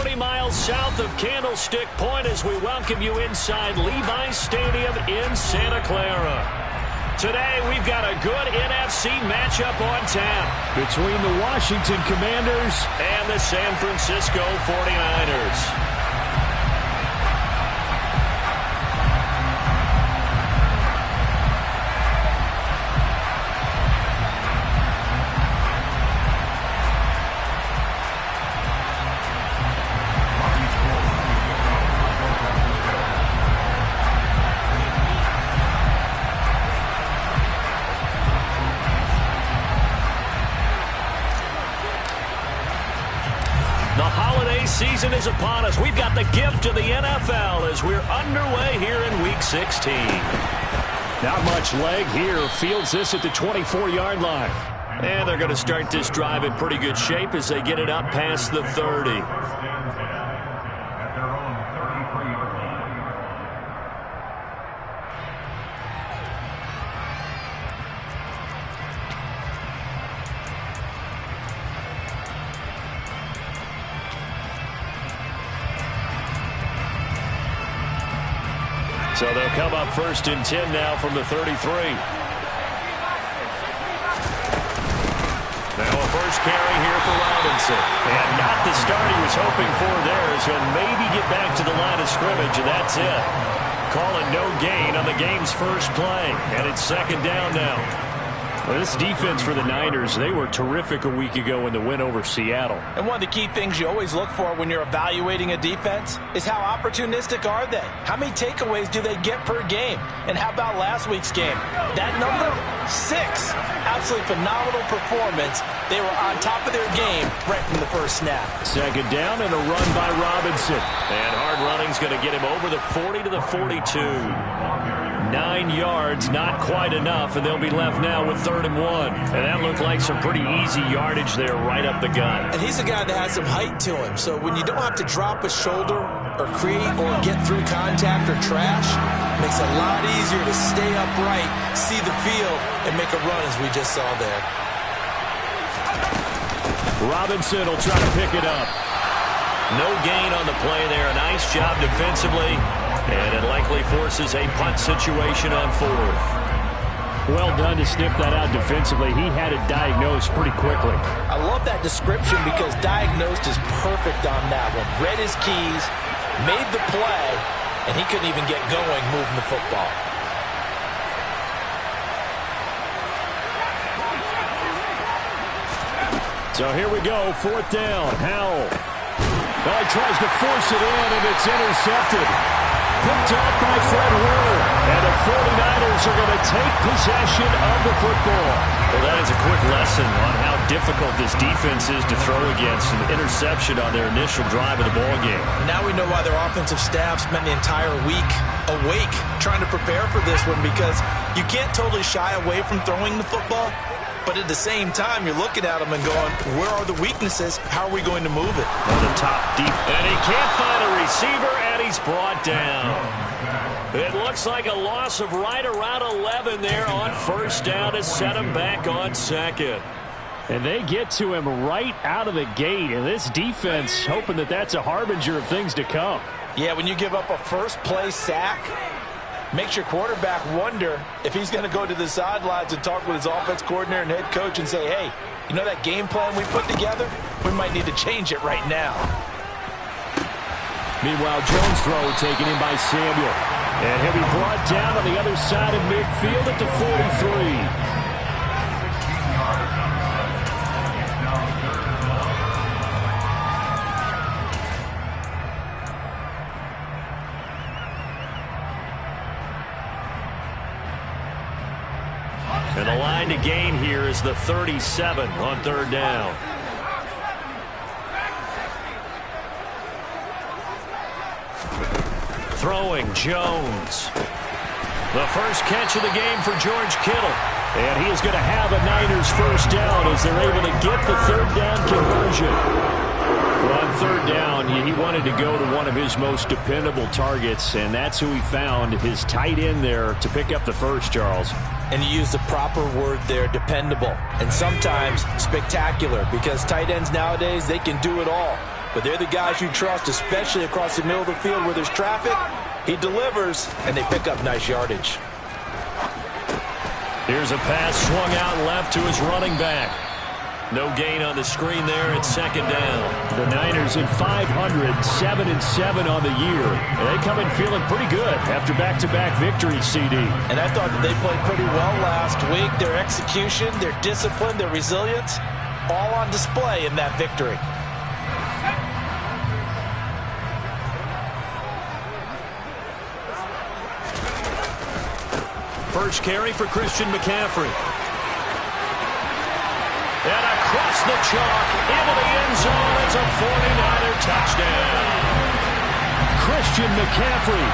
40 miles south of Candlestick Point as we welcome you inside Levi's Stadium in Santa Clara. Today, we've got a good NFC matchup on tap between the Washington Commanders and the San Francisco 49ers. Season is upon us. We've got the gift of the NFL as we're underway here in Week 16. Not much leg here. Fields this at the 24-yard line. And they're going to start this drive in pretty good shape as they get it up past the 30. So they'll come up 1st and 10 now from the 33. Now a first carry here for Robinson. And not the start he was hoping for there as he'll maybe get back to the line of scrimmage, and that's it. Calling no gain on the game's first play. And it's 2nd down now. Well, this defense for the Niners, they were terrific a week ago in the win over Seattle. And one of the key things you always look for when you're evaluating a defense is how opportunistic are they? How many takeaways do they get per game? And how about last week's game? That number? 6. Absolutely phenomenal performance. They were on top of their game right from the first snap. 2nd down and a run by Robinson. And hard running's going to get him over the 40 to the 42. 9 yards, not quite enough, and they'll be left now with 3rd and 1. And that looked like some pretty easy yardage there right up the gut. And he's a guy that has some height to him, so when you don't have to drop a shoulder or create or get through contact or trash, it makes it a lot easier to stay upright, see the field, and make a run as we just saw there. Robinson will try to pick it up. No gain on the play there. A nice job defensively. And it likely forces a punt situation on 4th. Well done to sniff that out defensively. He had it diagnosed pretty quickly. I love that description because diagnosed is perfect on that one. Read his keys, made the play, and he couldn't even get going moving the football. So here we go, 4th down. Howell. Oh, he tries to force it in, and it's intercepted. Picked up by Fred Warner. And the 49ers are going to take possession of the football. Well, that is a quick lesson on how difficult this defense is to throw against. An interception on their initial drive of the ballgame. Now we know why their offensive staff spent the entire week awake trying to prepare for this one, because you can't totally shy away from throwing the football. But at the same time, you're looking at them and going, where are the weaknesses? How are we going to move it? On the top deep. And he can't find a receiver, and he's brought down. It looks like a loss of right around 11 there on 1st down to set him back on 2nd. And they get to him right out of the gate. And this defense hoping that that's a harbinger of things to come. Yeah, when you give up a first-play sack, makes your quarterback wonder if he's going to go to the sidelines and talk with his offense coordinator and head coach and say, hey, you know that game plan we put together? We might need to change it right now. Meanwhile, Jones' throw taken in by Samuel. And he'll be brought down on the other side of midfield at the 43. And the line to gain here is the 37 on 3rd down. Throwing, Jones. The first catch of the game for George Kittle. And he is going to have a Niners 1st down as they're able to get the 3rd down conversion. Well, on 3rd down, he wanted to go to one of his most dependable targets, and that's who he found, his tight end there, to pick up the first, Charles. And you use the proper word there, dependable. And sometimes spectacular, because tight ends nowadays, they can do it all. but they're the guys you trust, especially across the middle of the field where there's traffic. He delivers, and they pick up nice yardage. Here's a pass swung out left to his running back. No gain on the screen there. It's second down. The Niners in 500, 7-7 on the year. They come in feeling pretty good after back-to-back victories, CD. And I thought that they played pretty well last week. Their execution, their discipline, their resilience, all on display in that victory. First carry for Christian McCaffrey. And across the chalk, into the end zone. It's a 49er touchdown. Christian McCaffrey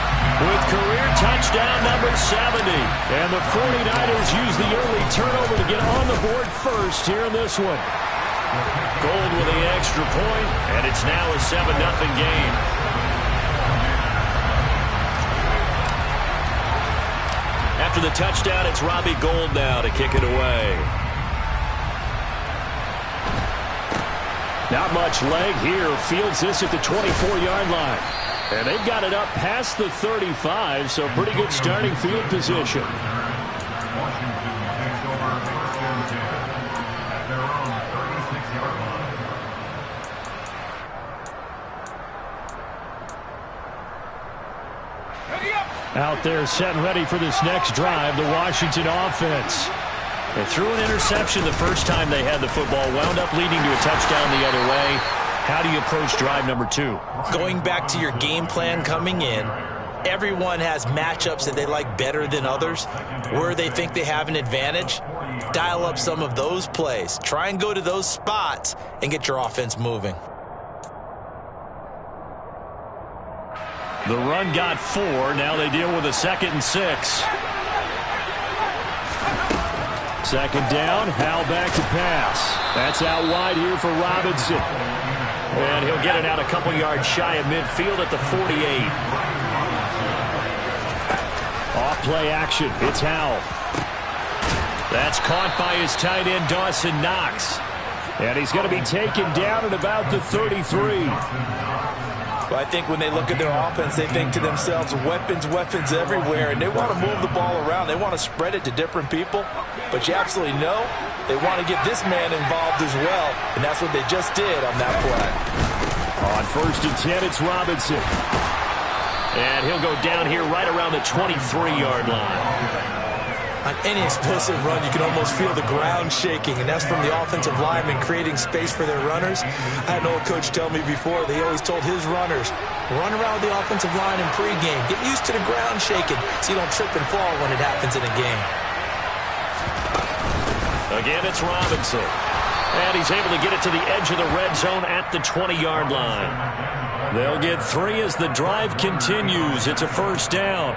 with career touchdown number 70. And the 49ers use the early turnover to get on the board first here in this one. Gold with the extra point, and it's now a 7-0 game. After the touchdown, it's Robbie Gould now to kick it away. Not much leg here. Fields this at the 24-yard line. And they've got it up past the 35, so pretty good starting field position. Out there set and ready for this next drive, the Washington offense. They threw an interception the first time they had the football, wound up leading to a touchdown the other way. How do you approach drive number 2? Going back to your game plan coming in, everyone has matchups that they like better than others. Where they think they have an advantage, dial up some of those plays. Try and go to those spots and get your offense moving. The run got 4. Now they deal with a 2nd and 6. Second down, Howell back to pass. That's out wide here for Robinson. And he'll get it out a couple yards shy of midfield at the 48. Off play action, it's Howell. That's caught by his tight end, Dawson Knox. And he's going to be taken down at about the 33. But I think when they look at their offense, they think to themselves, weapons, weapons everywhere, and they want to move the ball around. They want to spread it to different people. But you absolutely know they want to get this man involved as well, and that's what they just did on that play. On 1st and 10, it's Robinson. And he'll go down here right around the 23-yard line. On any explosive run, you can almost feel the ground shaking, and that's from the offensive linemen creating space for their runners. I had an old coach tell me before, he always told his runners, run around the offensive line in pregame. Get used to the ground shaking so you don't trip and fall when it happens in a game. Again, it's Robinson. And he's able to get it to the edge of the red zone at the 20-yard line. They'll get 3 as the drive continues. It's a first down.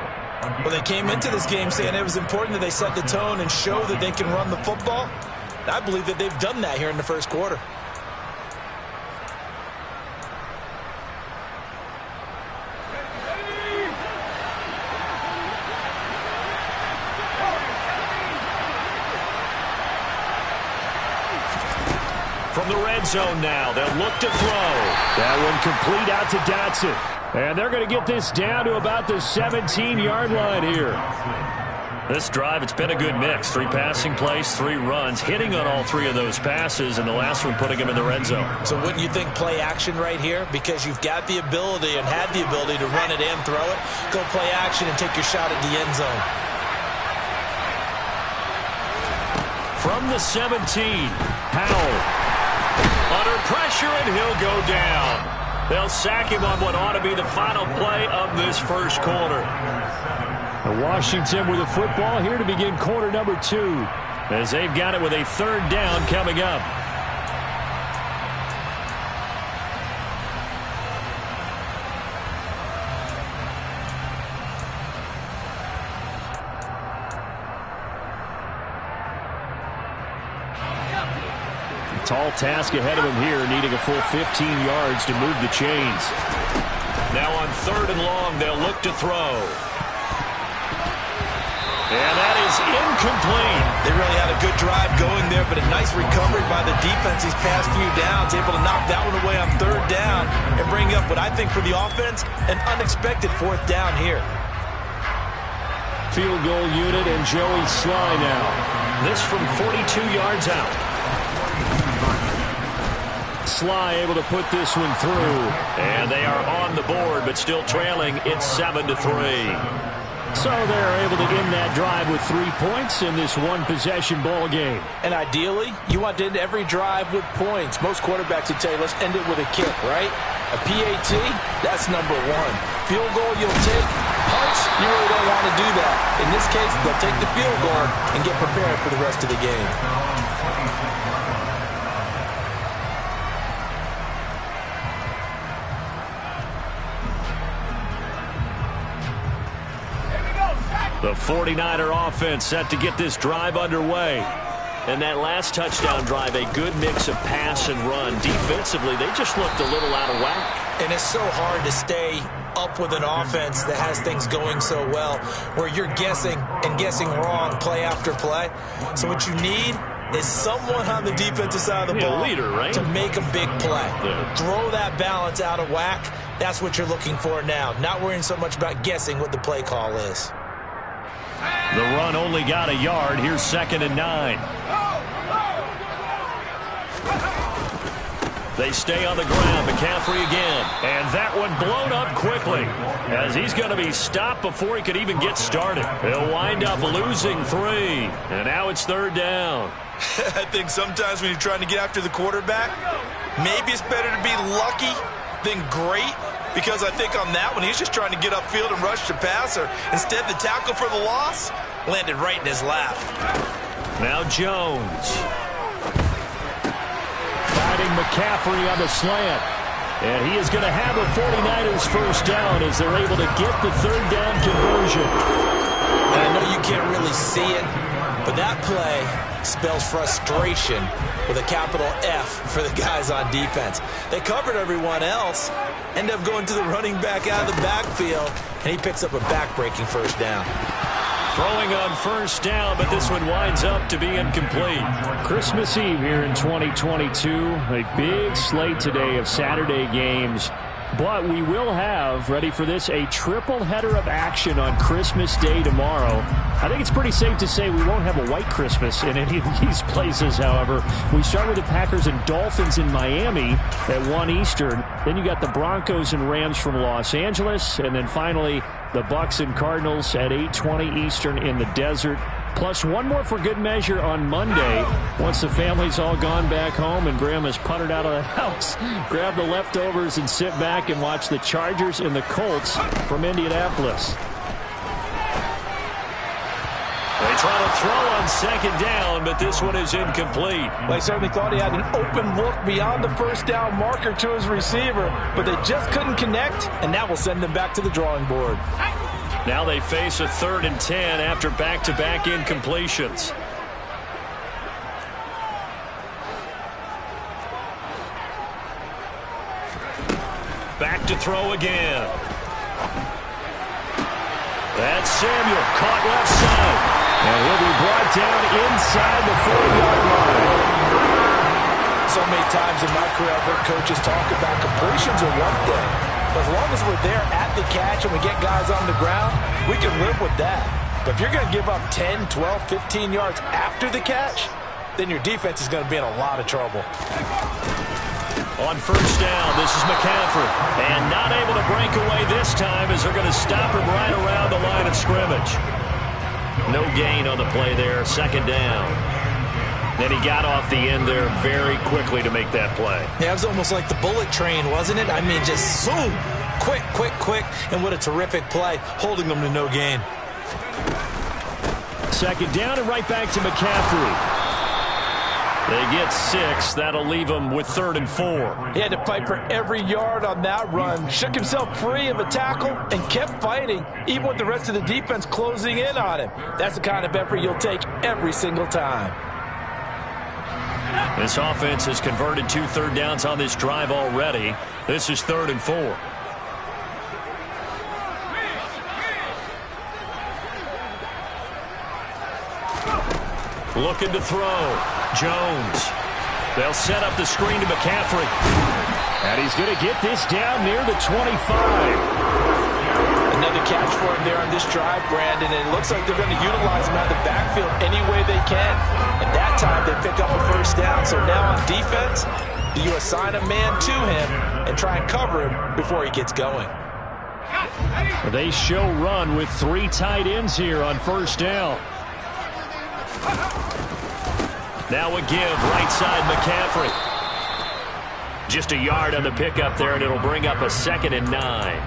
Well, they came into this game saying it was important that they set the tone and show that they can run the football. And I believe that they've done that here in the first quarter. From the red zone now, they'll look to throw. That one complete out to Dotson. And they're going to get this down to about the 17-yard line here. This drive, it's been a good mix. 3 passing plays, 3 runs, hitting on all 3 of those passes, and the last one putting him in the red zone. So wouldn't you think play action right here? Because you've got the ability and had the ability to run it and throw it. Go play action and take your shot at the end zone. From the 17, Howell. Under pressure, and he'll go down. They'll sack him on what ought to be the final play of this first quarter. Washington with the football here to begin quarter number 2, as they've got it with a 3rd down coming up. Tall task ahead of him here, needing a full 15 yards to move the chains. Now on 3rd and long, they'll look to throw. And that is incomplete. They really had a good drive going there, but a nice recovery by the defense these past few downs, able to knock that one away on third down and bring up what I think for the offense, an unexpected fourth down here. Field goal unit and Joey Sly now. This from 42 yards out. Sly able to put this one through. And they are on the board, but still trailing. It's 7-3. So they're able to end that drive with 3 points in this one-possession ball game. And ideally, you want to end every drive with points. Most quarterbacks would tell you, let's end it with a kick, right? A PAT, that's number one. Field goal you'll take. Punts, you really don't want to do that. In this case, they'll take the field goal and get prepared for the rest of the game. The 49er offense set to get this drive underway. And that last touchdown drive, a good mix of pass and run. Defensively, they just looked a little out of whack. And it's so hard to stay up with an offense that has things going so well, where you're guessing and guessing wrong play after play. So what you need is someone on the defensive side of the ball leader, right? to make a big play. Yeah. Throw that balance out of whack. That's what you're looking for now. Not worrying so much about guessing what the play call is. The run only got a yard. Here's 2nd and 9. They stay on the ground. McCaffrey again. And that one blown up quickly as he's going to be stopped before he could even get started. He'll wind up losing 3. And now it's 3rd down. I think sometimes when you're trying to get after the quarterback, maybe it's better to be lucky than great. Because I think on that one, he's just trying to get upfield and rush the passer. Instead, the tackle for the loss landed right in his lap. Now Jones. Fighting McCaffrey on the slant. And he is going to have a 49ers first down as they're able to get the 3rd down conversion. And I know you can't really see it, but that play spells frustration with a capital F for the guys on defense. They covered everyone else, end up going to the running back out of the backfield, and he picks up a back-breaking first down. Throwing on first down, but this one winds up to be incomplete. Christmas Eve here in 2022. A big slate today of Saturday games. But we will have, ready for this, a triple header of action on Christmas Day tomorrow. I think it's pretty safe to say we won't have a white Christmas in any of these places, however. We start with the Packers and Dolphins in Miami at 1 Eastern. Then you got the Broncos and Rams from Los Angeles. And then finally, the Bucs and Cardinals at 8:20 Eastern in the desert. Plus one more for good measure on Monday. Once the family's all gone back home and Grandma's puttered out of the house, grab the leftovers and sit back and watch the Chargers and the Colts from Indianapolis. They try to throw on 2nd down, but this one is incomplete. Well, I certainly thought he had an open look beyond the first down marker to his receiver, but they just couldn't connect, and that will send them back to the drawing board. Now they face a 3rd and 10 after back-to-back incompletions. Back to throw again. That's Samuel, caught left side. And he'll be brought down inside the 40-yard line. So many times in my career, I've heard coaches talk about completions are one thing. But as long as we're there at the catch and we get guys on the ground, we can live with that. But if you're going to give up 10, 12, 15 yards after the catch, then your defense is going to be in a lot of trouble. On first down, this is McCaffrey. And not able to break away this time as they're going to stop him right around the line of scrimmage. No gain on the play there, 2nd down. Then he got off the end there very quickly to make that play. Yeah, it was almost like the bullet train, wasn't it? I mean, just so quick, quick, quick. And what a terrific play, holding them to no gain. 2nd down and right back to McCaffrey. They get 6. That'll leave them with 3rd and 4. He had to fight for every yard on that run. Shook himself free of a tackle and kept fighting, even with the rest of the defense closing in on him. That's the kind of effort you'll take every single time. This offense has converted 2 third downs on this drive already. This is 3rd and 4. Looking to throw. Jones. They'll set up the screen to McCaffrey. And he's going to get this down near the 25. Another catch for him there on this drive, Brandon, and it looks like they're going to utilize him out of the backfield any way they can. And that time they pick up a first down. So now on defense, do you assign a man to him and try and cover him before he gets going? They show run with 3 tight ends here on first down. Now a give, right side McCaffrey. Just a yard on the pickup there, and it'll bring up a 2nd and 9.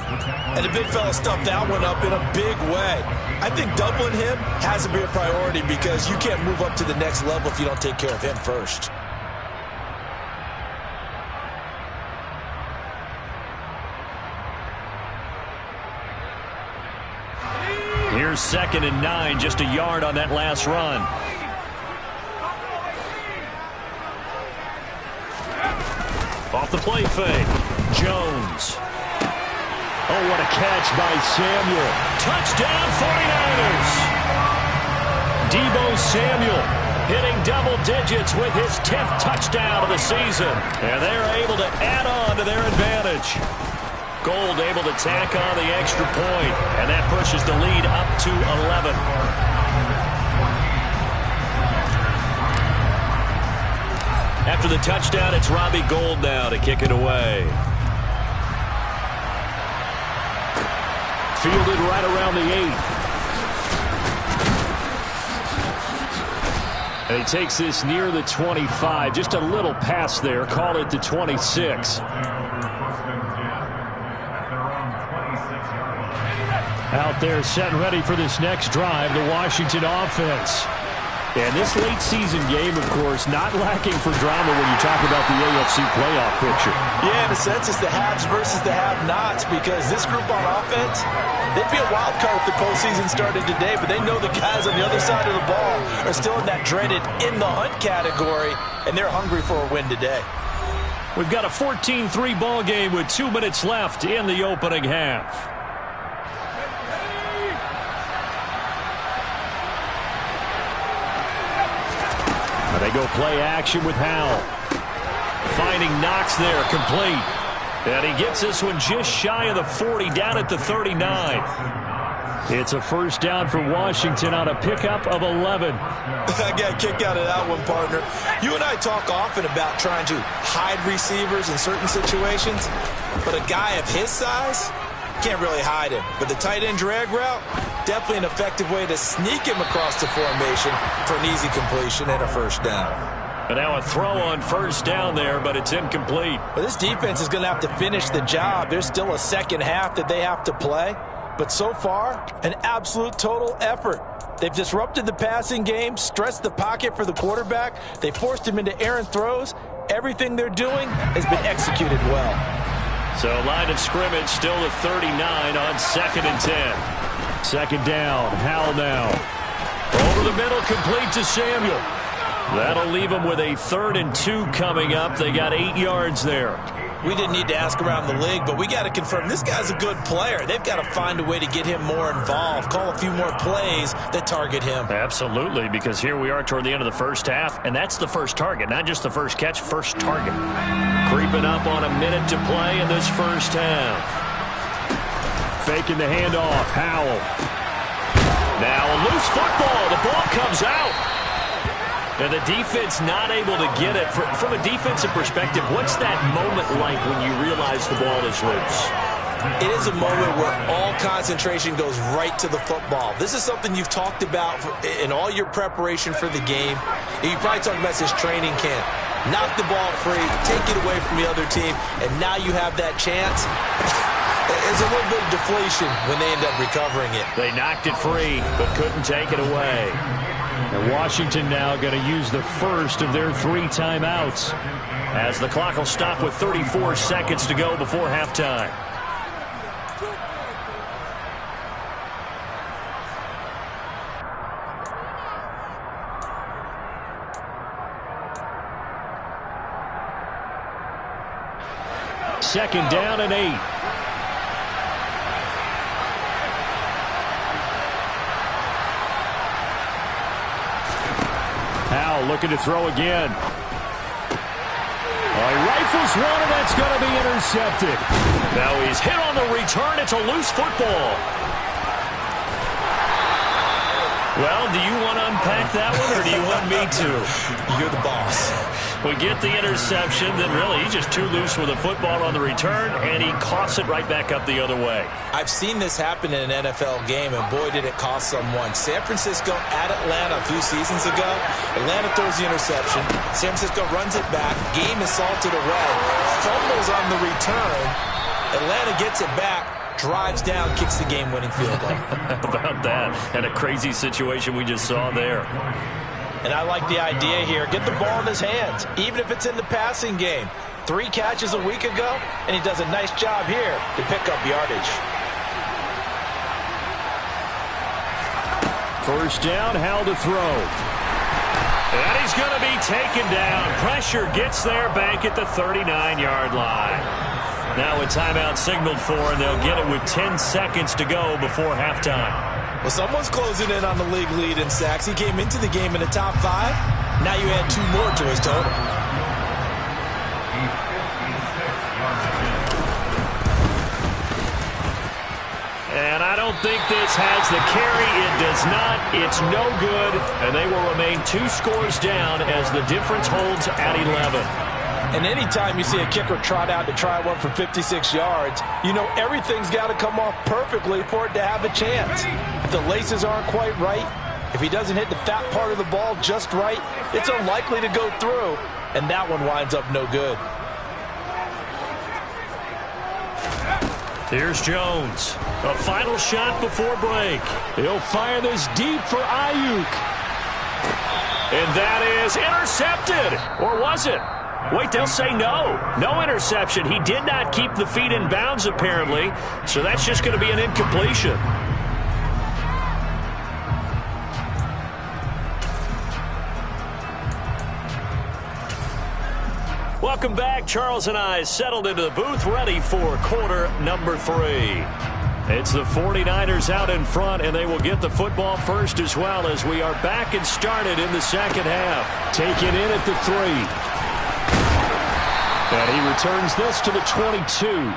And the big fella stuffed that one up in a big way. I think doubling him has to be a priority because you can't move up to the next level if you don't take care of him first. Here's 2nd and 9, just a yard on that last run. Off the play fake. Jones. Oh, what a catch by Samuel. Touchdown 49ers. Deebo Samuel hitting double digits with his 10th touchdown of the season. And they're able to add on to their advantage. Gold able to tack on the extra point. And that pushes the lead up to 11. After the touchdown, it's Robbie Gould now to kick it away. Fielded right around the 8. And he takes this near the 25. Just a little pass there. Call it the 26. Out there set and ready for this next drive, the Washington offense. And this late season game, of course, not lacking for drama when you talk about the AFC playoff picture. Yeah, in a sense, it's the haves versus the have-nots because this group on offense, they'd be a wild card if the postseason started today, but they know the guys on the other side of the ball are still in that dreaded in-the-hunt category, and they're hungry for a win today. We've got a 14-3 ball game with 2 minutes left in the opening half. They go play action with Howell. Finding Knox there, complete. And he gets this one just shy of the 40, down at the 39. It's a first down for Washington on a pickup of 11. I got a kick out of that one, partner. You and I talk often about trying to hide receivers in certain situations, but a guy of his size can't really hide him. But the tight end drag route, definitely an effective way to sneak him across the formation for an easy completion and a first down. And now a throw on first down there, but it's incomplete. But this defense is going to have to finish the job. There's still a second half that they have to play. But so far, an absolute total effort. They've disrupted the passing game, stressed the pocket for the quarterback. They forced him into errant throws. Everything they're doing has been executed well. So line of scrimmage still at 39 on 2nd and 10. Second down, Howell now. Over the middle, complete to Samuel. That'll leave them with a 3rd and 2 coming up. They got 8 yards there. We didn't need to ask around the league, but we got to confirm this guy's a good player. They've got to find a way to get him more involved, call a few more plays that target him. Absolutely, because here we are toward the end of the first half, and that's the first target, not just the first catch, first target. Creeping up on a minute to play in this first half. Faking the handoff, Howell. Now a loose football. The ball comes out. And the defense not able to get it. From a defensive perspective, what's that moment like when you realize the ball is loose? It is a moment where all concentration goes right to the football. This is something you've talked about in all your preparation for the game. You probably talked about this training camp. Knock the ball free, take it away from the other team, and now you have that chance. There's a little bit of deflation when they end up recovering it. They knocked it free, but couldn't take it away. And Washington now going to use the first of their 3 timeouts, as the clock will stop with 34 seconds to go before halftime. Second down and 8. now looking to throw again. He rifles one, and that's going to be intercepted. Now he's hit on the return. It's a loose football. Well, do you want to unpack that one, or do you want me to? You're the boss. We get the interception, then really he's just too loose with the football on the return, and he coughs it right back up the other way. I've seen this happen in an NFL game, and boy, did it cost someone. San Francisco at Atlanta a few seasons ago. Atlanta throws the interception. San Francisco runs it back. Game is salted away. Fumbles on the return. Atlanta gets it back. Drives down, kicks the game-winning field goal. About that. And a crazy situation we just saw there. And I like the idea here. Get the ball in his hands, even if it's in the passing game. 3 catches a week ago, and he does a nice job here to pick up yardage. First down, Howell to throw. And he's going to be taken down. Pressure gets there back at the 39-yard line. Now a timeout signaled for, and they'll get it with 10 seconds to go before halftime. Well, someone's closing in on the league lead in sacks. He came into the game in the top 5. Now you add 2 more to his total. And I don't think this has the carry. It does not. It's no good. And they will remain 2 scores down as the difference holds at 11. And anytime you see a kicker trot out to try one for 56 yards, you know everything's got to come off perfectly for it to have a chance. If the laces aren't quite right, if he doesn't hit the fat part of the ball just right, it's unlikely to go through, and that one winds up no good. Here's Jones. A final shot before break. He'll fire this deep for Ayuk. And that is intercepted. Or was it? Wait, they'll say no. No interception. He did not keep the feet in bounds, apparently. So that's just going to be an incompletion. Welcome back. Charles and I settled into the booth, ready for quarter number 3. It's the 49ers out in front, and they will get the football first as well as we are back and started in the second half. Take it in at the 3. And he returns this to the 22.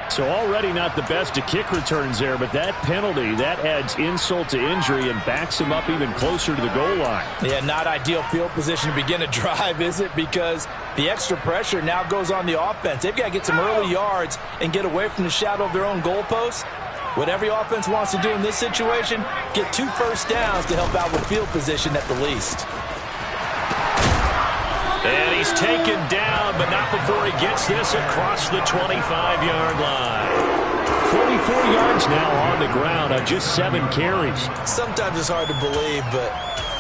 So already not the best of kick returns there, but that penalty, that adds insult to injury and backs him up even closer to the goal line. Yeah, not ideal field position to begin a drive, is it? Because the extra pressure now goes on the offense. They've got to get some early yards and get away from the shadow of their own goalposts. What every offense wants to do in this situation, get 2 first downs to help out with field position at the least. And he's taken down, but not before he gets this across the 25-yard line. 44 yards now on the ground on just 7 carries. Sometimes it's hard to believe, but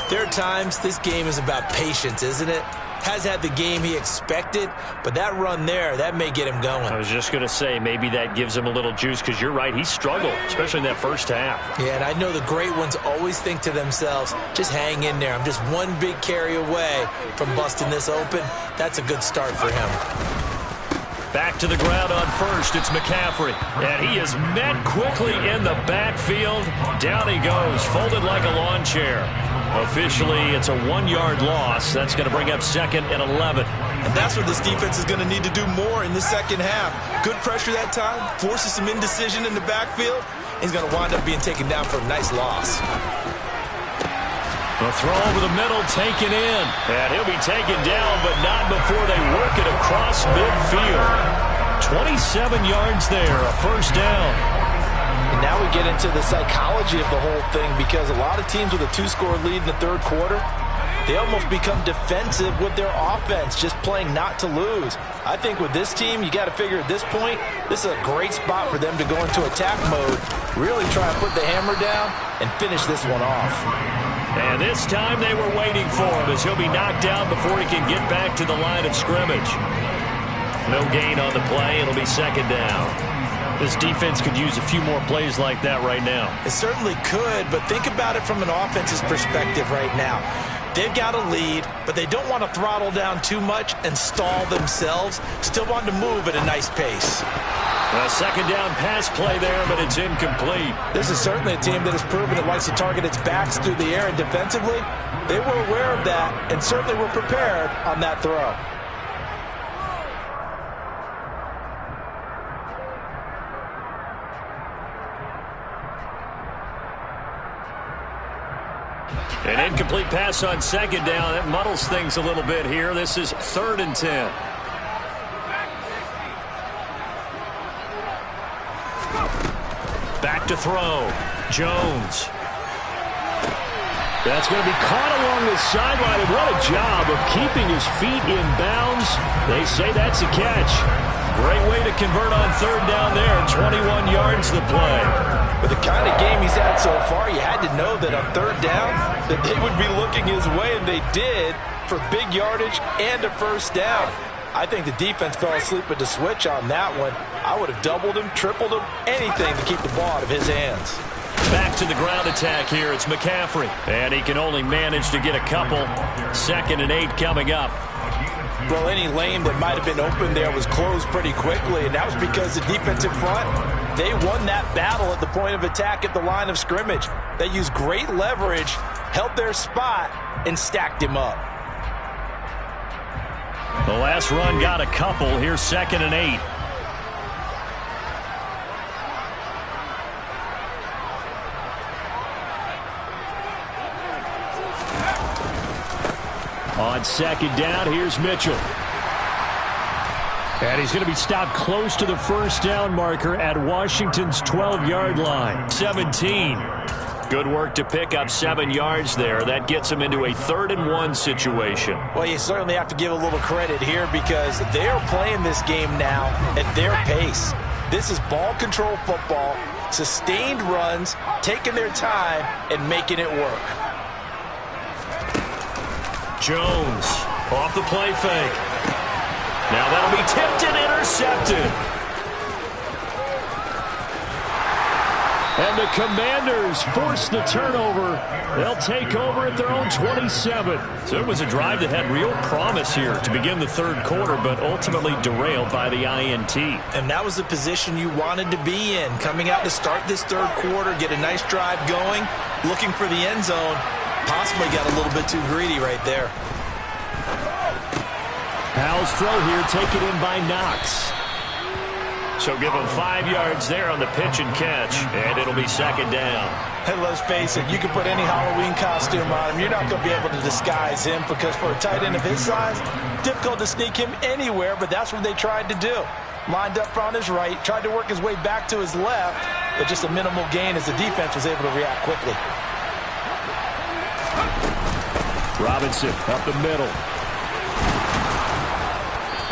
there are times this game is about patience, isn't it? Has had the game he expected, but that run there, that may get him going. I was just going to say, maybe that gives him a little juice, because you're right, he struggled, especially in that first half. Yeah, and I know the great ones always think to themselves, just hang in there. I'm just one big carry away from busting this open. That's a good start for him. Back to the ground on first, it's McCaffrey. And he is met quickly in the backfield. Down he goes, folded like a lawn chair. Officially, it's a 1-yard loss. That's going to bring up 2nd and 11. And that's what this defense is going to need to do more in the second half. Good pressure that time, forces some indecision in the backfield. He's going to wind up being taken down for a nice loss. The throw over the middle, taken in. And he'll be taken down, but not before they work it across midfield. 27 yards there, a first down. And now we get into the psychology of the whole thing, because a lot of teams with a 2-score lead in the third quarter, they almost become defensive with their offense, just playing not to lose. I think with this team, you got to figure at this point, this is a great spot for them to go into attack mode, really try to put the hammer down and finish this one off. And this time they were waiting for him, as he'll be knocked down before he can get back to the line of scrimmage. No gain on the play. It'll be 2nd down. This defense could use a few more plays like that right now. It certainly could, but think about it from an offense's perspective right now. They've got a lead, but they don't want to throttle down too much and stall themselves. Still want to move at a nice pace. A second down pass play there, but it's incomplete. This is certainly a team that has proven it likes to target its backs through the air, and defensively, they were aware of that and certainly were prepared on that throw. An incomplete pass on second down. That muddles things a little bit here. This is 3rd and 10. Back to throw. Jones. That's going to be caught along the sideline, and what a job of keeping his feet in bounds. They say that's a catch. Great way to convert on 3rd down there. 21 yards the play. With the kind of game he's had so far, you had to know that on 3rd down that they would be looking his way, and they did, for big yardage and a 1st down. I think the defense fell asleep at the switch on that one. I would have doubled him, tripled him, anything to keep the ball out of his hands. Back to the ground attack here. It's McCaffrey. And he can only manage to get a couple. 2nd and 8 coming up. Well, any lane that might have been open there was closed pretty quickly, and that was because the defensive front, they won that battle at the point of attack at the line of scrimmage. They used great leverage, held their spot, and stacked him up. The last run got a couple. Here's 2nd and 8. On 2nd down, here's Mitchell. And he's going to be stopped close to the 1st down marker at Washington's 12-yard line. 17. Good work to pick up 7 yards there. That gets him into a 3rd and 1 situation. Well, you certainly have to give a little credit here because they're playing this game now at their pace. This is ball control football, sustained runs, taking their time, and making it work. Jones off the play fake. Now that'll be tipped and intercepted. And the Commanders force the turnover. They'll take over at their own 27. So it was a drive that had real promise here to begin the 3rd quarter, but ultimately derailed by the INT. And that was the position you wanted to be in. Coming out to start this 3rd quarter, get a nice drive going, looking for the end zone. Possibly got a little bit too greedy right there. Powell's throw here taken in by Knox. So give him 5 yards there on the pitch and catch, and it'll be 2nd down. And let's face it, you can put any Halloween costume on him. You're not going to be able to disguise him because for a tight end of his size, difficult to sneak him anywhere, but that's what they tried to do. Lined up on his right, tried to work his way back to his left, but just a minimal gain as the defense was able to react quickly. Robinson up the middle.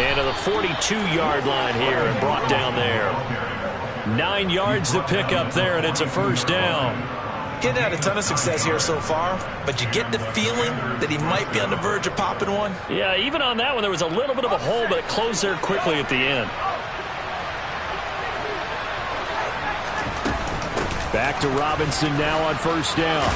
And to the 42-yard line here and brought down there. 9 yards to pick up there, and it's a 1st down. Getting had a ton of success here so far, but you get the feeling that he might be on the verge of popping one. Yeah, even on that one, there was a little bit of a hole, but it closed there quickly at the end. Back to Robinson now on 1st down.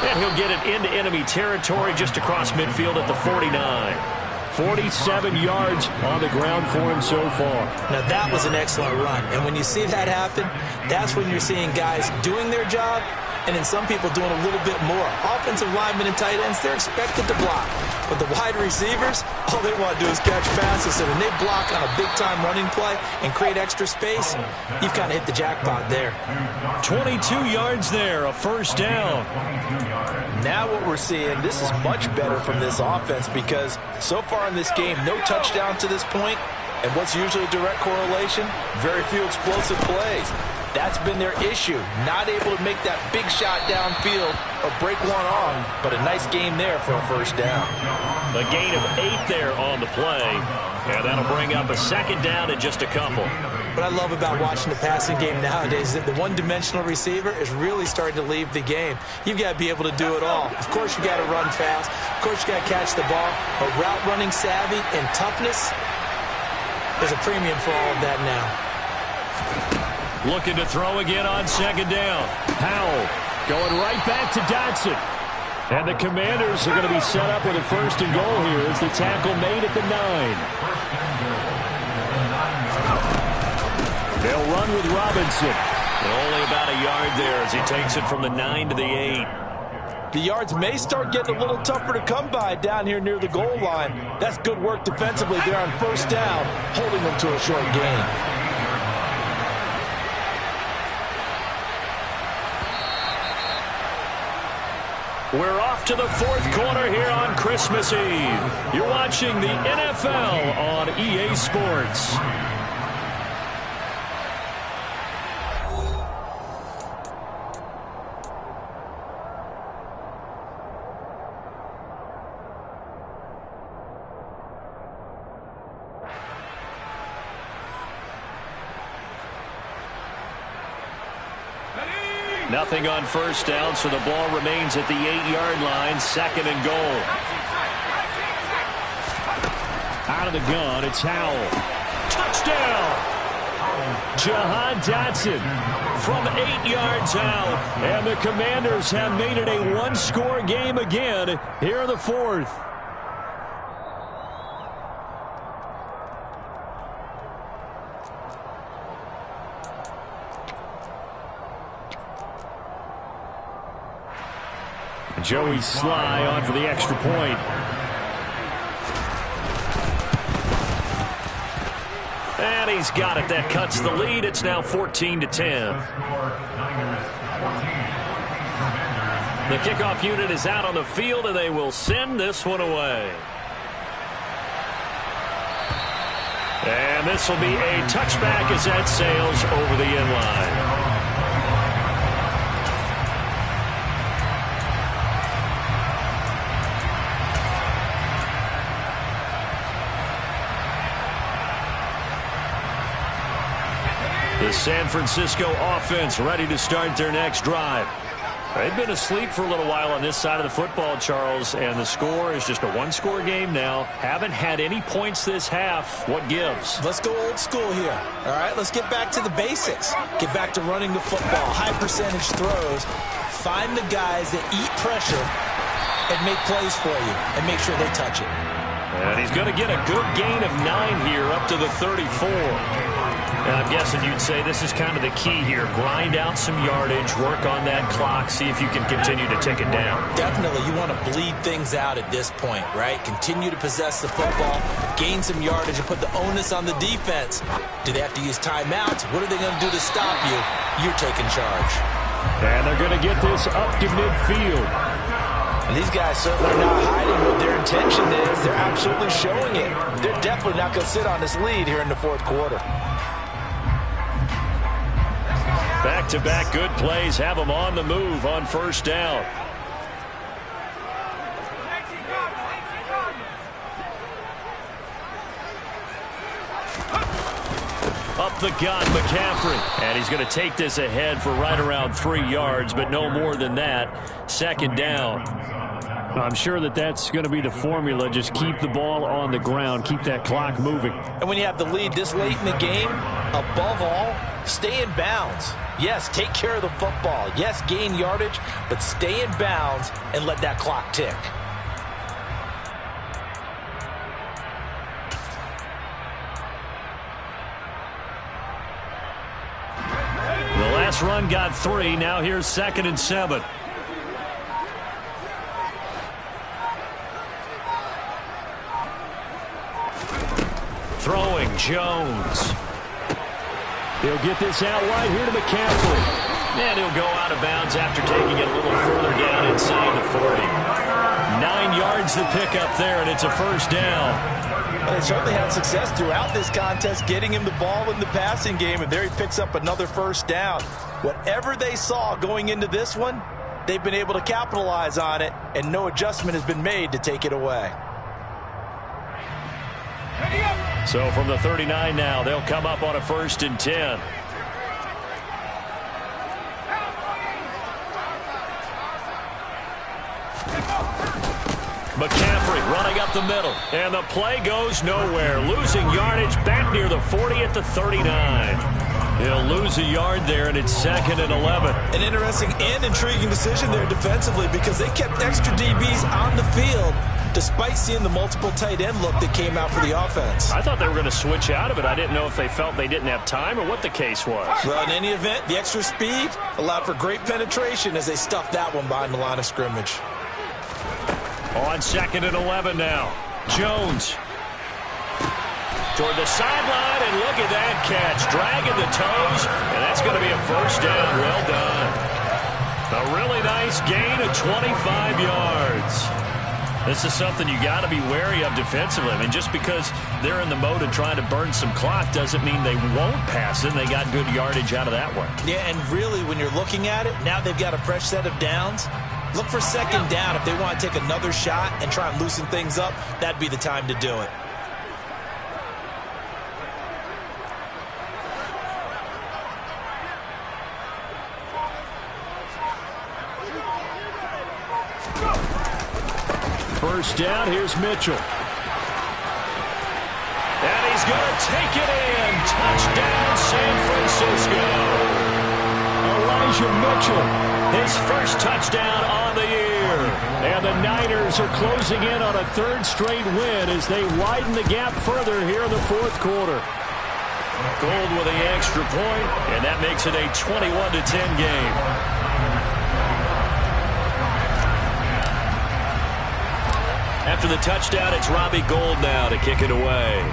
And he'll get it into enemy territory just across midfield at the 49. 47 yards on the ground for him so far. Now, that was an excellent run. And when you see that happen, that's when you're seeing guys doing their job and then some people doing a little bit more. Offensive linemen and tight ends, they're expected to block. But the wide receivers, all they want to do is catch passes. So when they block on a big-time running play and create extra space, you've kind of hit the jackpot there. 22 yards there, a 1st down. Now what we're seeing, this is much better from this offense because so far in this game, no touchdown to this point, and what's usually a direct correlation? Very few explosive plays. That's been their issue, not able to make that big shot downfield or break one on, but a nice game there for a 1st down. A gain of 8 there on the play, and that'll bring up a 2nd down and just a couple. What I love about watching the passing game nowadays is that the one-dimensional receiver is really starting to leave the game. You've got to be able to do it all. Of course, you got to run fast. Of course, you got to catch the ball. But route running savvy and toughness, there's a premium for all of that now. Looking to throw again on 2nd down. Powell going right back to Dotson. And the Commanders are going to be set up with a 1st and goal here as the tackle made at the 9. They'll run with Robinson. And only about a yard there as he takes it from the 9 to the 8. The yards may start getting a little tougher to come by down here near the goal line. That's good work defensively there on 1st down, holding them to a short gain. We're off to the 4th quarter here on Christmas Eve. You're watching the NFL on EA Sports. Nothing on 1st down, so the ball remains at the 8-yard line, 2nd and goal. Out of the gun, it's Howell. Touchdown! Jahan Dotson from 8 yards out, and the Commanders have made it a 1-score game again here in the 4th. Joey Sly on for the extra point. And he's got it. That cuts the lead. It's now 14-10. The kickoff unit is out on the field, and they will send this one away. And this will be a touchback as that sails over the end line. The San Francisco offense ready to start their next drive. They've been asleep for a little while on this side of the football, Charles, and the score is just a 1-score game now. Haven't had any points this half. What gives? Let's go old school here. All right, let's get back to the basics. Get back to running the football, high percentage throws. Find the guys that eat pressure and make plays for you and make sure they touch it. And he's going to get a good gain of 9 here up to the 34. And I'm guessing you'd say this is kind of the key here. Grind out some yardage, work on that clock, see if you can continue to take it down. Definitely. You want to bleed things out at this point, right? Continue to possess the football, gain some yardage, and put the onus on the defense. Do they have to use timeouts? What are they going to do to stop you? You're taking charge. And they're going to get this up to midfield. And these guys certainly are not hiding what their intention is. They're absolutely showing it. They're definitely not going to sit on this lead here in the 4th quarter. Back-to-back good plays have them on the move on 1st down. Up the gun, McCaffrey. And he's going to take this ahead for right around 3 yards, but no more than that. 2nd down. I'm sure that that's going to be the formula. Just keep the ball on the ground. Keep that clock moving. And when you have the lead this late in the game, above all, stay in bounds. Yes, take care of the football. Yes, gain yardage, but stay in bounds and let that clock tick. The last run got 3. Now here's 2nd and 7. Throwing Jones. He'll get this out wide here to McCaffrey. And he'll go out of bounds after taking it a little further down inside the 40. 9 yards to pick up there, and it's a 1st down. Well, they certainly had success throughout this contest, getting him the ball in the passing game, and there he picks up another 1st down. Whatever they saw going into this one, they've been able to capitalize on it, and no adjustment has been made to take it away. So from the 39 now, they'll come up on a 1st and 10. McCaffrey running up the middle, and the play goes nowhere. Losing yardage back near the 40 at the 39. He'll lose a yard there, and it's 2nd and 11. An interesting and intriguing decision there defensively because they kept extra DBs on the field despite seeing the multiple tight end look that came out for the offense. I thought they were going to switch out of it. I didn't know if they felt they didn't have time or what the case was. Well, in any event, the extra speed allowed for great penetration as they stuffed that one behind the line of scrimmage. On 2nd and 11 now. Jones toward the sideline, and look at that catch. Dragging the toes, and that's going to be a first down. Well done. A really nice gain of 25 yards. This is something you got to be wary of defensively. I mean, just because they're in the mode of trying to burn some clock doesn't mean they won't pass it. They got good yardage out of that one. Yeah, and really, when you're looking at it, now they've got a fresh set of downs. Look for 2nd down. If they want to take another shot and try and loosen things up, that'd be the time to do it. First down, here's Mitchell. And he's going to take it in. Touchdown, San Francisco. Elijah Mitchell, his first touchdown on the year. And the Niners are closing in on a 3rd straight win as they widen the gap further here in the 4th quarter. Gold with the extra point, and that makes it a 21-10 game. After the touchdown, it's Robbie Gould now to kick it away.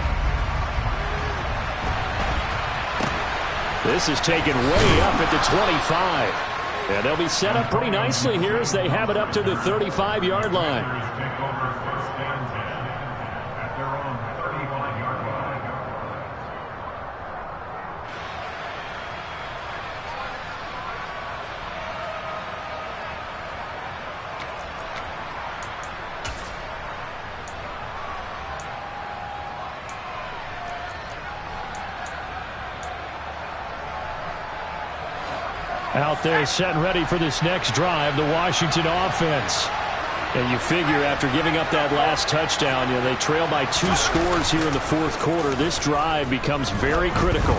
This is taken way up at the 25. And they'll be set up pretty nicely here as they have it up to the 35-yard line. Out there set and ready for this next drive, the Washington offense. And you figure after giving up that last touchdown, they trail by 2 scores here in the 4th quarter. This drive becomes very critical.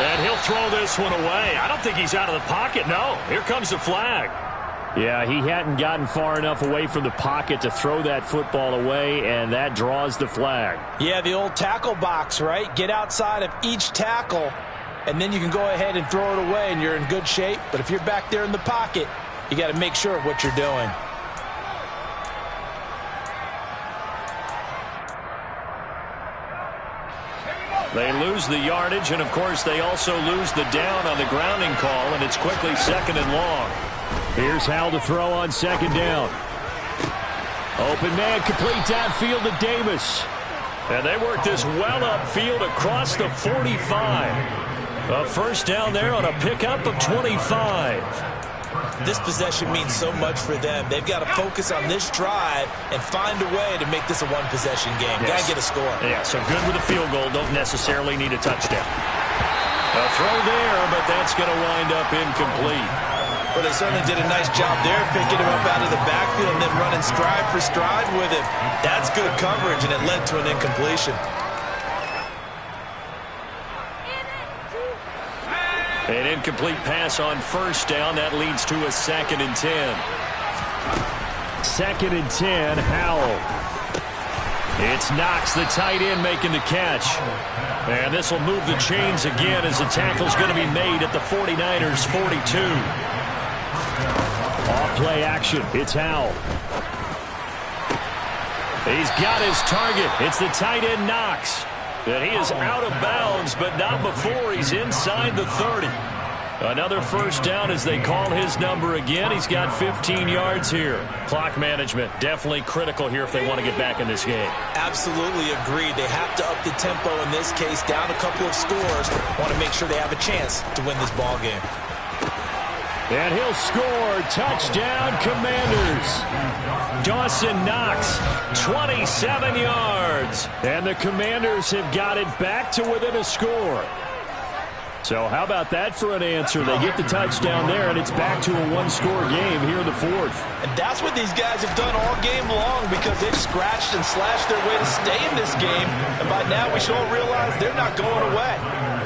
And he'll throw this one away. I don't think he's out of the pocket. No, here comes the flag. Yeah, he hadn't gotten far enough away from the pocket to throw that football away, and that draws the flag. Yeah, the old tackle box, right? Get outside of each tackle, and then you can go ahead and throw it away, and you're in good shape. But if you're back there in the pocket, you got to make sure of what you're doing. They lose the yardage, and, of course, they also lose the down on the grounding call, and it's quickly 2nd and long. Here's Howell to throw on 2nd down. Open man, complete downfield to Davis. And they work this well upfield across the 45. A first down there on a pickup of 25. This possession means so much for them. They've got to focus on this drive and find a way to make this a one-possession game. Yes. Got to get a score. Yeah, so good with a field goal. Don't necessarily need a touchdown. A throw there, but that's going to wind up incomplete. Well, they certainly did a nice job there, picking him up out of the backfield and then running stride for stride with him. That's good coverage, and it led to an incompletion. An incomplete pass on first down. That leads to a 2nd and 10. 2nd and 10, Howell. It's Knox, the tight end, making the catch. And this will move the chains again as the tackle's going to be made at the 49ers' 42. Off-play action. It's Howell. He's got his target. It's the tight end, Knox. And he is out of bounds, but not before he's inside the 30. Another first down as they call his number again. He's got 15 yards here. Clock management definitely critical here if they want to get back in this game. Absolutely agreed. They have to up the tempo in this case, down a couple of scores. Want to make sure they have a chance to win this ball game. And he'll score. Touchdown, Commanders. Dawson Knox, 27 yards. And the Commanders have got it back to within a score. So how about that for an answer? They get the touchdown there, and it's back to a one-score game here in the fourth. And that's what these guys have done all game long because they've scratched and slashed their way to stay in this game. And by now we should all realize they're not going away.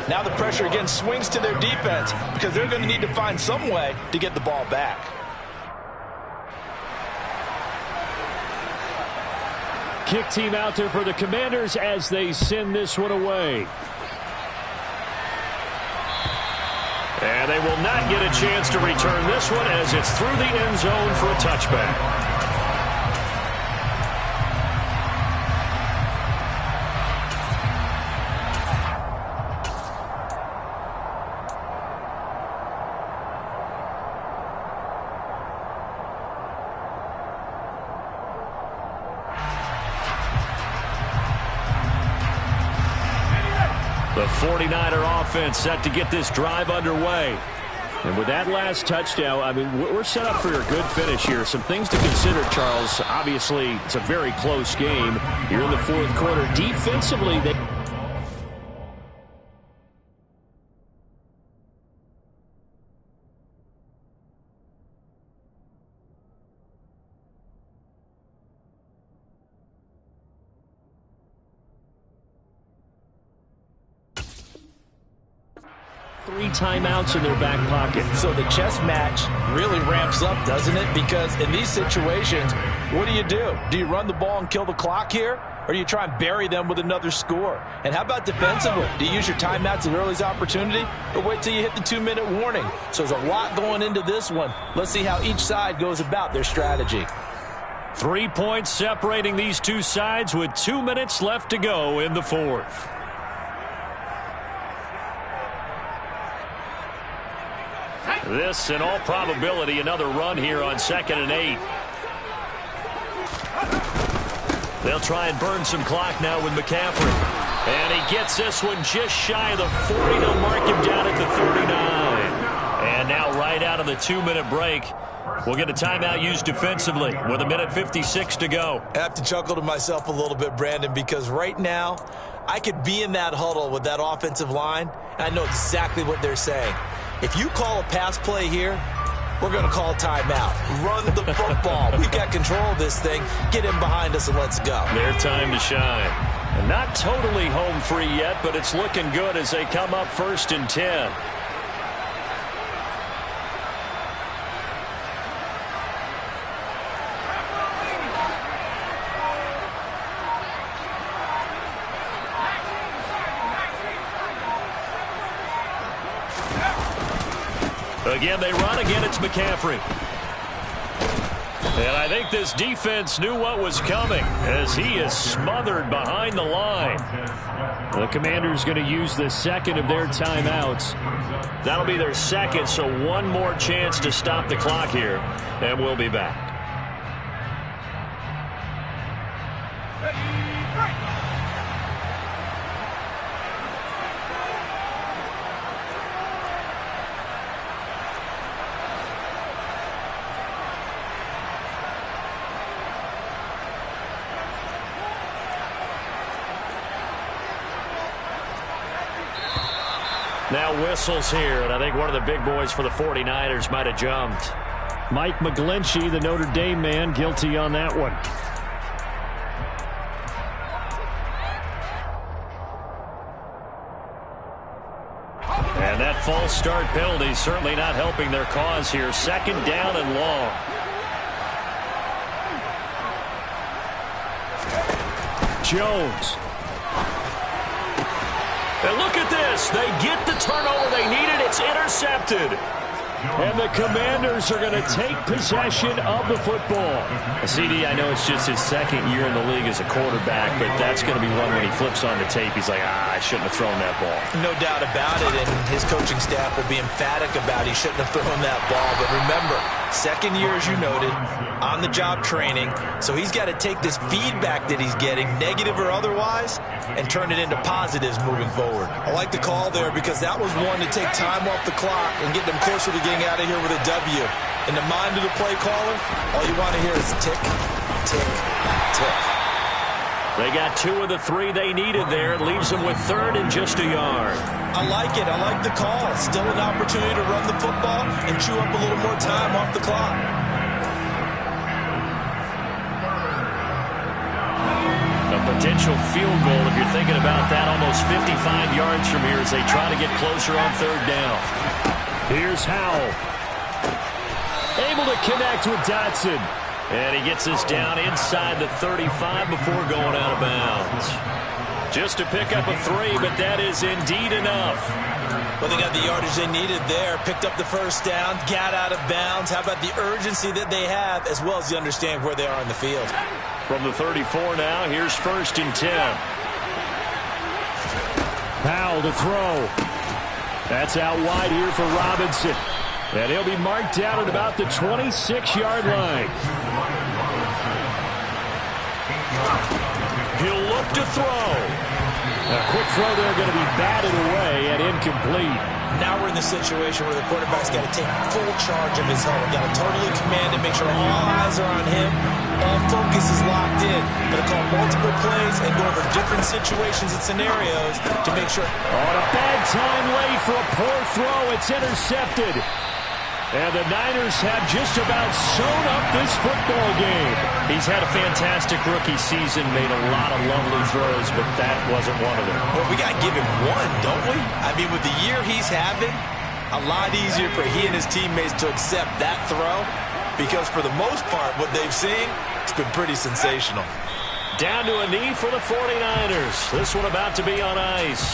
Now the pressure again swings to their defense because they're going to need to find some way to get the ball back. Kick team out there for the Commanders as they send this one away. And they will not get a chance to return this one as it's through the end zone for a touchback. The 49er offense set to get this drive underway. And with that last touchdown, I mean, we're set up for a good finish here. Some things to consider, Charles. Obviously, it's a very close game. You're in the fourth quarter. Defensively, they... Three timeouts in their back pocket. So the chess match really ramps up, doesn't it? Because in these situations, what do? Do you run the ball and kill the clock here? Or do you try and bury them with another score? And how about defensively? Do you use your timeouts at earliest opportunity or wait till you hit the 2-minute warning? So there's a lot going into this one. Let's see how each side goes about their strategy. 3 points separating these two sides with 2 minutes left to go in the fourth. This, in all probability, another run here on 2nd and 8. They'll try and burn some clock now with McCaffrey. And he gets this one just shy of the 40. They'll mark him down at the 39. And now right out of the 2-minute break, we'll get a timeout used defensively with 1:56 to go. I have to chuckle to myself a little bit, Brandon, because right now I could be in that huddle with that offensive line, and I know exactly what they're saying. If you call a pass play here, we're going to call timeout. Run the football. We've got control of this thing. Get him behind us and let's go. Their time to shine. And not totally home free yet, but it's looking good as they come up 1st and 10. Again, they run. Again, it's McCaffrey. And I think this defense knew what was coming as he is smothered behind the line. The Commanders going to use the second of their timeouts. That'll be their second, so one more chance to stop the clock here, and we'll be back. Now whistles here, and I think one of the big boys for the 49ers might have jumped. Mike McGlinchey, the Notre Dame man, guilty on that one. And that false start penalty certainly not helping their cause here. 2nd down and long. Jones. And look at this. They get the turnover they needed. It's intercepted. And the Commanders are going to take possession of the football. CD, I know it's just his 2nd year in the league as a quarterback, but that's going to be one when he flips on the tape. He's like, I shouldn't have thrown that ball. No doubt about it, and his coaching staff will be emphatic about he shouldn't have thrown that ball. But remember, 2nd year, as you noted, on-the-job training, so he's got to take this feedback that he's getting, negative or otherwise, and turn it into positives moving forward. I like the call there because that was one to take time off the clock and get them closer to getting out of here with a W. In the mind of the play caller, all you want to hear is tick, tick, tick. They got 2 of the 3 they needed there. It leaves them with 3rd and just a yard. I like it. I like the call. Still an opportunity to run the football and chew up a little more time off the clock. A potential field goal, if you're thinking about that, almost 55 yards from here as they try to get closer on 3rd down. Here's Howell. Able to connect with Dotson. And he gets us down inside the 35 before going out of bounds. Just to pick up a 3, but that is indeed enough. Well, they got the yardage they needed there, picked up the first down, got out of bounds. How about the urgency that they have, as well as the understanding where they are in the field? From the 34 now, here's 1st and 10. Powell to throw. That's out wide here for Robinson. And he'll be marked down at about the 26-yard line. He'll look to throw. A quick throw there going to be batted away and incomplete. Now we're in the situation where the quarterback's got to take full charge of his home. Got to totally command it, make sure all eyes are on him. All focus is locked in. Got to call multiple plays and go over different situations and scenarios to make sure. On a bad time late for a poor throw. It's intercepted. And the Niners have just about sewn up this football game. He's had a fantastic rookie season, made a lot of lovely throws, but that wasn't one of them. Well, we got to give him one, don't we? I mean, with the year he's having, a lot easier for he and his teammates to accept that throw because for the most part, what they've seen, it's been pretty sensational. Down to a knee for the 49ers. This one about to be on ice.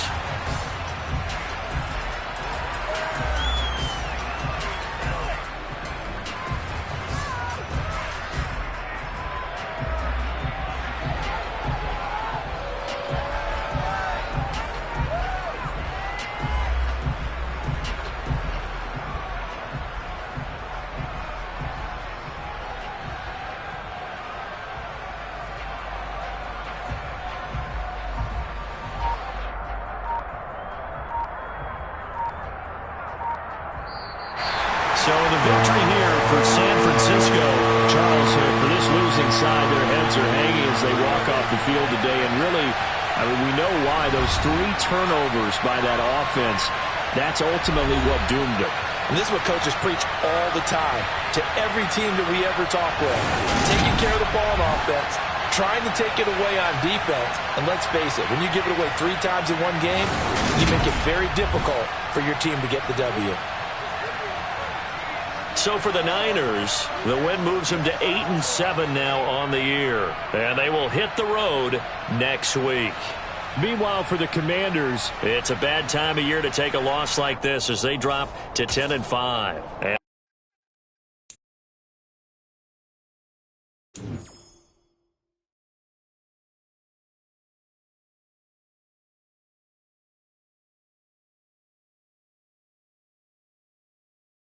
So the victory here for San Francisco. Charles, for this losing side, their heads are hanging as they walk off the field today. And really, I mean, we know why. Those 3 turnovers by that offense, that's ultimately what doomed them. And this is what coaches preach all the time to every team that we ever talk with. Taking care of the ball on offense, trying to take it away on defense. And let's face it, when you give it away 3 times in one game, you make it very difficult for your team to get the W. So for the Niners, the win moves them to 8-7 now on the year. And they will hit the road next week. Meanwhile, for the Commanders, it's a bad time of year to take a loss like this as they drop to 10-5.